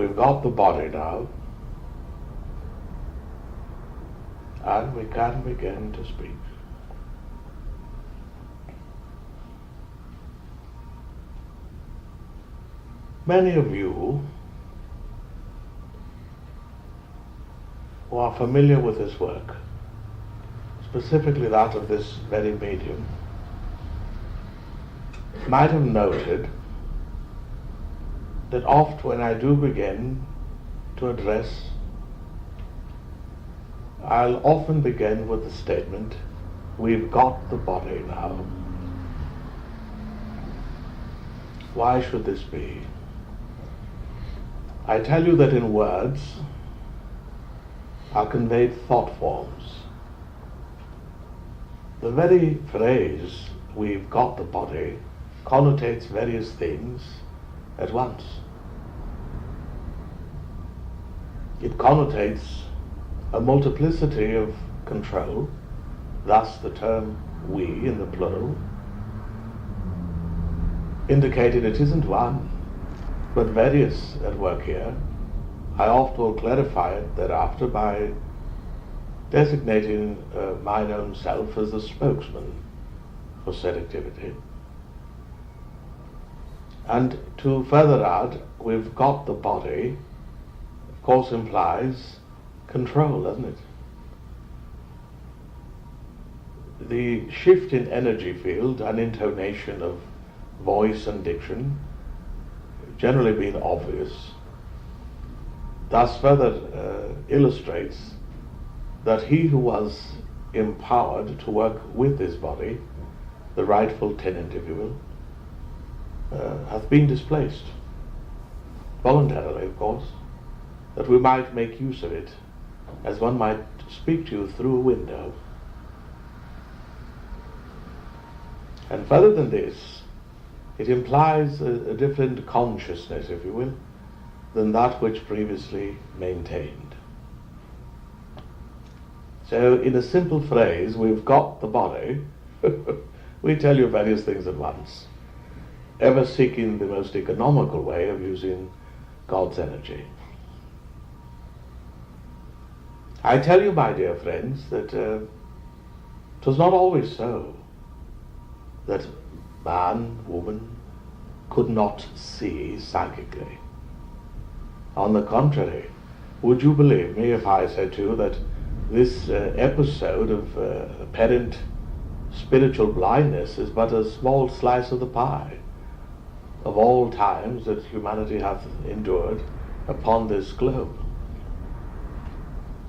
we've got the body now, and we can begin to speak. Many of you who are familiar with this work, specifically that of this very medium, might have noted that oft when I do begin to address, I'll often begin with the statement, we've got the body now. Why should this be? I tell you that in words are conveyed thought forms. The very phrase, we've got the body, connotates various things at once. It connotates a multiplicity of control, thus the term we in the plural, indicating it isn't one, but various at work here. I oft will clarify it thereafter by designating mine own self as the spokesman for said activity. And to further add, we've got the body, of course implies control, doesn't it? The shift in energy field and intonation of voice and diction generally being obvious, thus further illustrates that he who was empowered to work with his body, the rightful tenant, if you will, hath been displaced, voluntarily of course, that we might make use of it, as one might speak to you through a window. And further than this, it implies a different consciousness, if you will, than that which previously maintained. So in a simple phrase, we've got the body, we tell you various things at once, ever seeking the most economical way of using God's energy. I tell you, my dear friends, that it was not always so that man, woman, could not see psychically. On the contrary, would you believe me if I said to you that this episode of apparent spiritual blindness is but a small slice of the pie of all times that humanity hath endured upon this globe?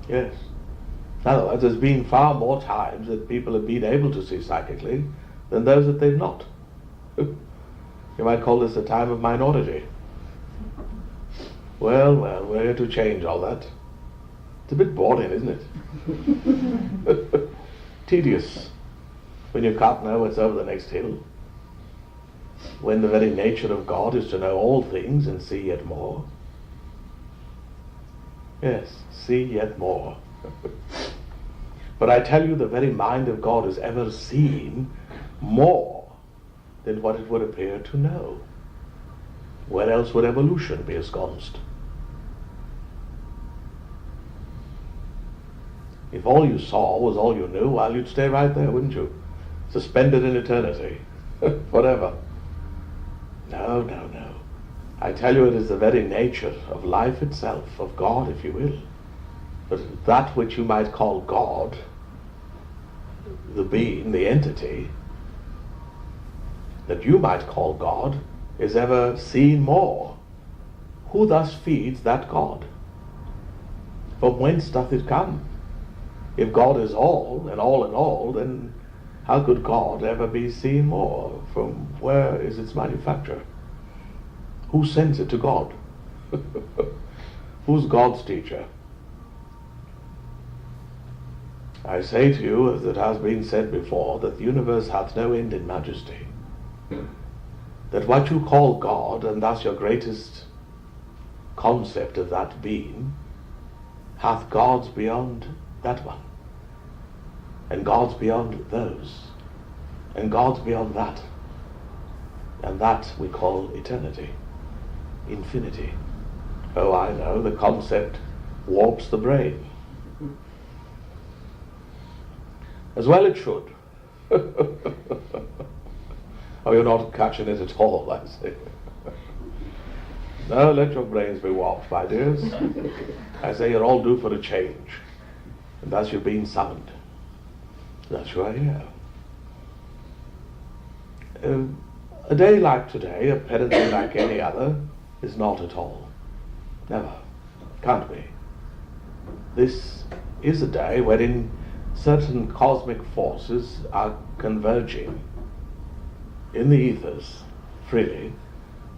Yes. In other words, there's been far more times that people have been able to see psychically than those that they've not. You might call this a time of minority. Well, we're here to change all that. It's a bit boring, isn't it? Tedious, when you can't know what's over the next hill, when the very nature of God is to know all things and see yet more. Yes, see yet more. But I tell you, the very mind of God has ever seen more than what it would appear to know. Where else would evolution be ensconced? If all you saw was all you knew, well, you'd stay right there, wouldn't you? Suspended in eternity, forever. No. I tell you, it is the very nature of life itself, of God, if you will. But that which you might call God, the being, the entity, that you might call God, is ever seen more. Who thus feeds that God? From whence doth it come? If God is all, and all in all, then how could God ever be seen more? From where is its manufacture? Who sends it to God? Who's God's teacher? I say to you, as it has been said before, that the universe hath no end in majesty. That what you call God, and thus your greatest concept of that being, hath gods beyond that one, and gods beyond those, and gods beyond that, and that we call eternity, infinity, Oh, I know, the concept warps the brain. As well it should. Oh, you're not catching it at all, I say. No, let your brains be warped, my dears. I say you're all due for a change. And thus you're being summoned. That's why you're here. A day like today, apparently like any other, is not at all. Never. Can't be. This is a day wherein certain cosmic forces are converging in the ethers freely,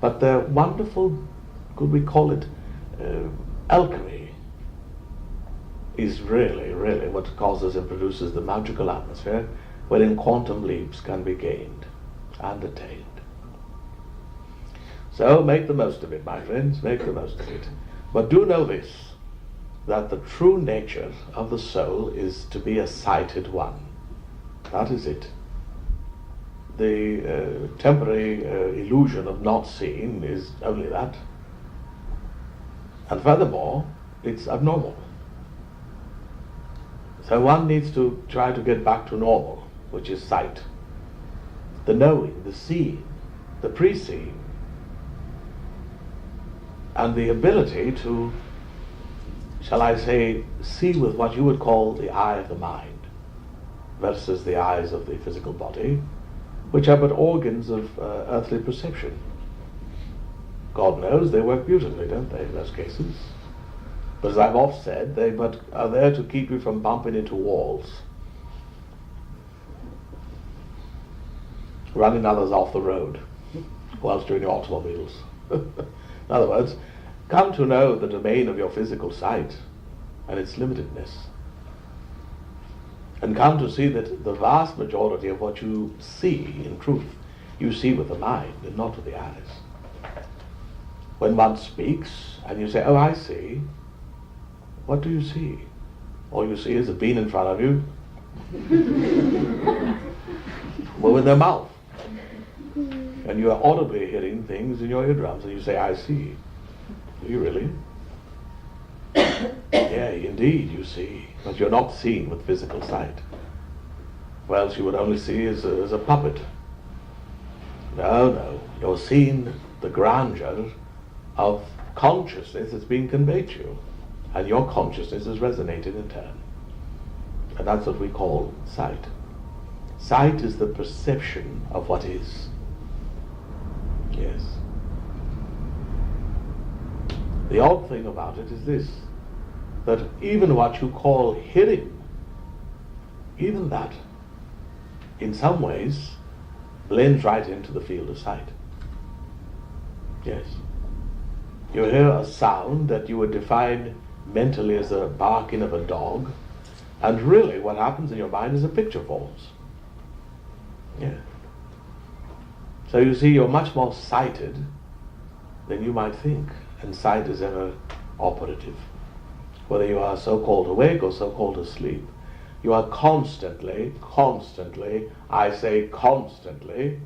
but their wonderful, could we call it, alchemy is really what causes and produces the magical atmosphere wherein quantum leaps can be gained and attained. So make the most of it, my friends, make the most of it. But do know this, that the true nature of the soul is to be a sighted one. That is it. The temporary illusion of not seeing is only that. And furthermore, it's abnormal. So one needs to try to get back to normal, which is sight. The knowing, the seeing, the pre-seeing, and the ability to, shall I say, see with what you would call the eye of the mind versus the eyes of the physical body, which are but organs of earthly perception. God knows they work beautifully, don't they, in those cases? But as I've oft said, they but are there to keep you from bumping into walls, running others off the road whilst you're in your automobiles. In other words, come to know the domain of your physical sight and its limitedness. And come to see that the vast majority of what you see, in truth, you see with the mind and not with the eyes. When one speaks and you say, oh, I see, what do you see? All you see is a bean in front of you, moving their mouth. And you are audibly hearing things in your eardrums, and you say, I see. Do you really? Yeah, indeed, you see. But you're not seeing with physical sight. Or else you would only see as a puppet. No, you're seeing the grandeur of consciousness that's being conveyed to you. And your consciousness is resonated in turn. And that's what we call sight. Sight is the perception of what is. Yes. The odd thing about it is this, that even what you call hearing, even that, in some ways, blends right into the field of sight. Yes. You hear a sound that you would define mentally as a barking of a dog, and really what happens in your mind is a picture forms. Yeah. So you see, you're much more sighted than you might think, and sight is ever operative. Whether you are so-called awake or so-called asleep, you are constantly, I say constantly,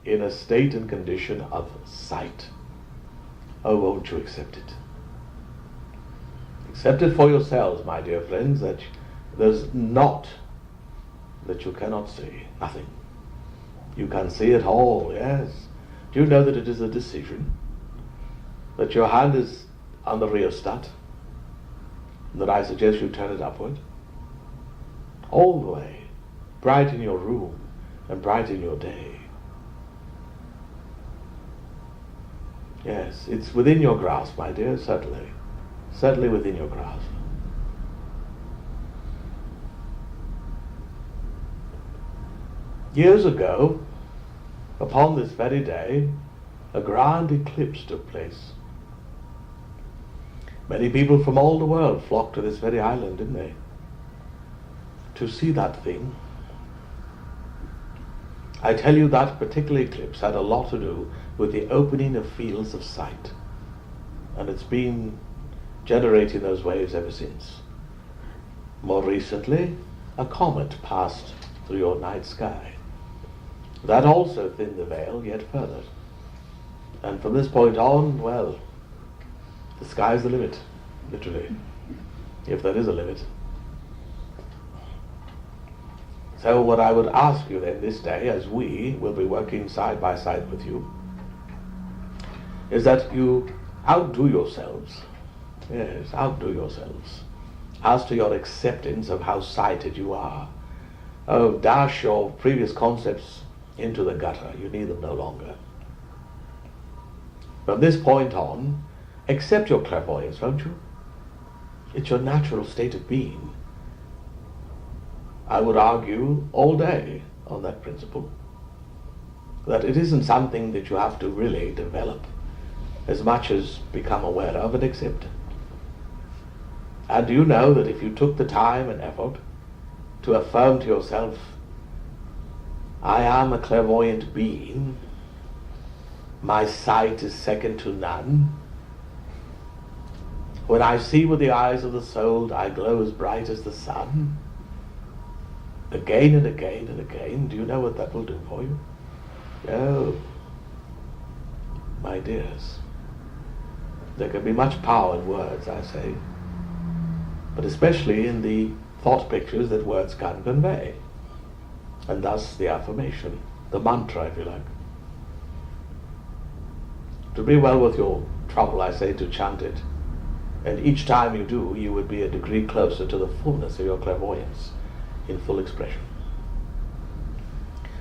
in a state and condition of sight. Oh, won't you accept it? Accept it for yourselves, my dear friends, that there's naught that you cannot see. Nothing. You can see it all, yes. Do you know that it is a decision? That your hand is on the rheostat? And that I suggest you turn it upward? All the way. Bright in your room and bright in your day. Yes, it's within your grasp, my dear, certainly. Certainly within your grasp. Years ago, upon this very day, a grand eclipse took place. Many people from all the world flocked to this very island, didn't they? To see that thing. I tell you, that particular eclipse had a lot to do with the opening of fields of sight. And it's been generating those waves ever since. More recently, a comet passed through your night sky. That also thinned the veil yet further. And from this point on, well, The sky's the limit, literally, if there is a limit. So what I would ask you then this day, as we will be working side by side with you, is that you outdo yourselves. Yes, outdo yourselves as to your acceptance of how sighted you are. Oh, dash your previous concepts into the gutter. You need them no longer. From this point on, accept your clairvoyance, won't you? It's your natural state of being. I would argue all day on that principle, that it isn't something that you have to really develop as much as become aware of and accept. And do you know that if you took the time and effort to affirm to yourself, I am a clairvoyant being, my sight is second to none, when I see with the eyes of the soul, I glow as bright as the sun, again and again and again, do you know what that will do for you? Oh, my dears, there can be much power in words, I say, but especially in the thought pictures that words can convey, and thus the affirmation, the mantra, if you like. To be well with your trouble, I say, to chant it, and each time you do, you would be a degree closer to the fullness of your clairvoyance in full expression.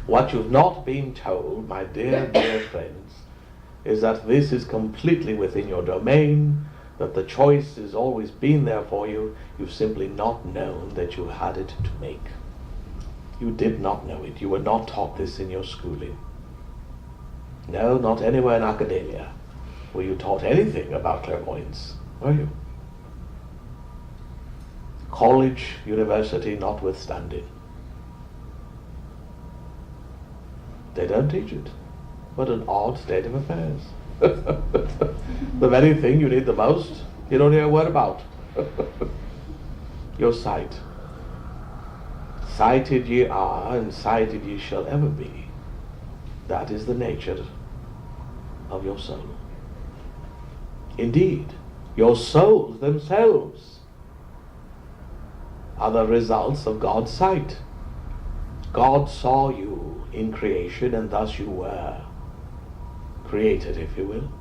What you've not been told, my dear, dear friends, is that this is completely within your domain, that the choice has always been there for you. You've simply not known that you had it to make. You did not know it. You were not taught this in your schooling. No, not anywhere in academia were you taught anything about clairvoyance, were you? College, university notwithstanding. They don't teach it. What an odd state of affairs. The very thing you need the most, you don't hear a word about. Your sight. Sighted ye are, and sighted ye shall ever be. That is the nature of your soul. Indeed, your souls themselves are the results of God's sight. God saw you in creation, and thus you were created, if you will.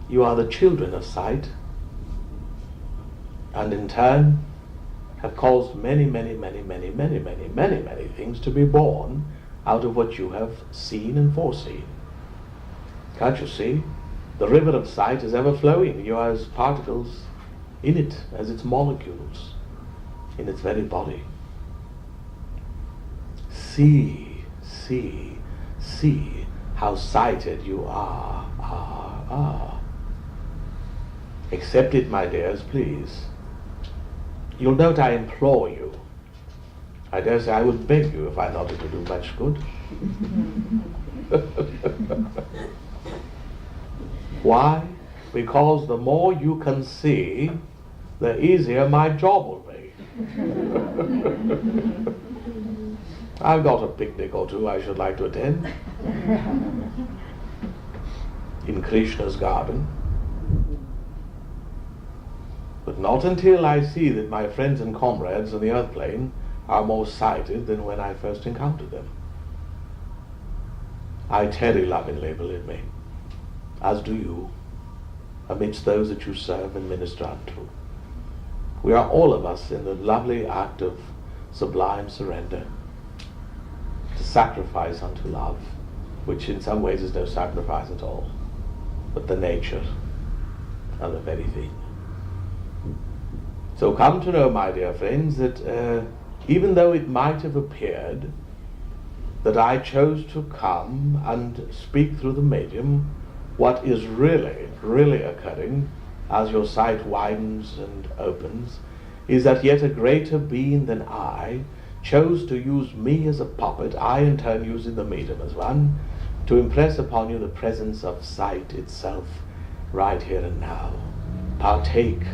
You are the children of sight, and in turn have caused many, many, many, many, many, many, many, many things to be born out of what you have seen and foreseen. Can't you see? The river of sight is ever flowing. You are as particles in it, as its molecules, in its very body. See, see, see how sighted you are. Accept it, my dears, please. You'll note I implore you. I dare say I would beg you if I thought it would do much good. Why? Because the more you can see, the easier my job will be. I've got a picnic or two I should like to attend in Krishna's garden. But not until I see that my friends and comrades on the earth plane are more sighted than when I first encountered them. I tarry lovingly, believe me, as do you, amidst those that you serve and minister unto. We are all of us in the lovely act of sublime surrender, to sacrifice unto love, which in some ways is no sacrifice at all, but the nature of the very thing. So come to know, my dear friends, that even though it might have appeared that I chose to come and speak through the medium, what is really occurring as your sight widens and opens is that yet a greater being than I chose to use me as a puppet, I in turn using the medium as one, to impress upon you the presence of sight itself right here and now. Partake.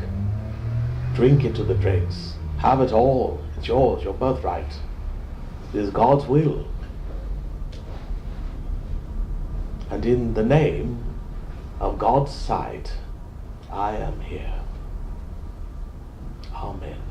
Drink into the dregs. Have it all. It's yours, your birthright. It is God's will. And in the name of God's sight, I am here. Amen.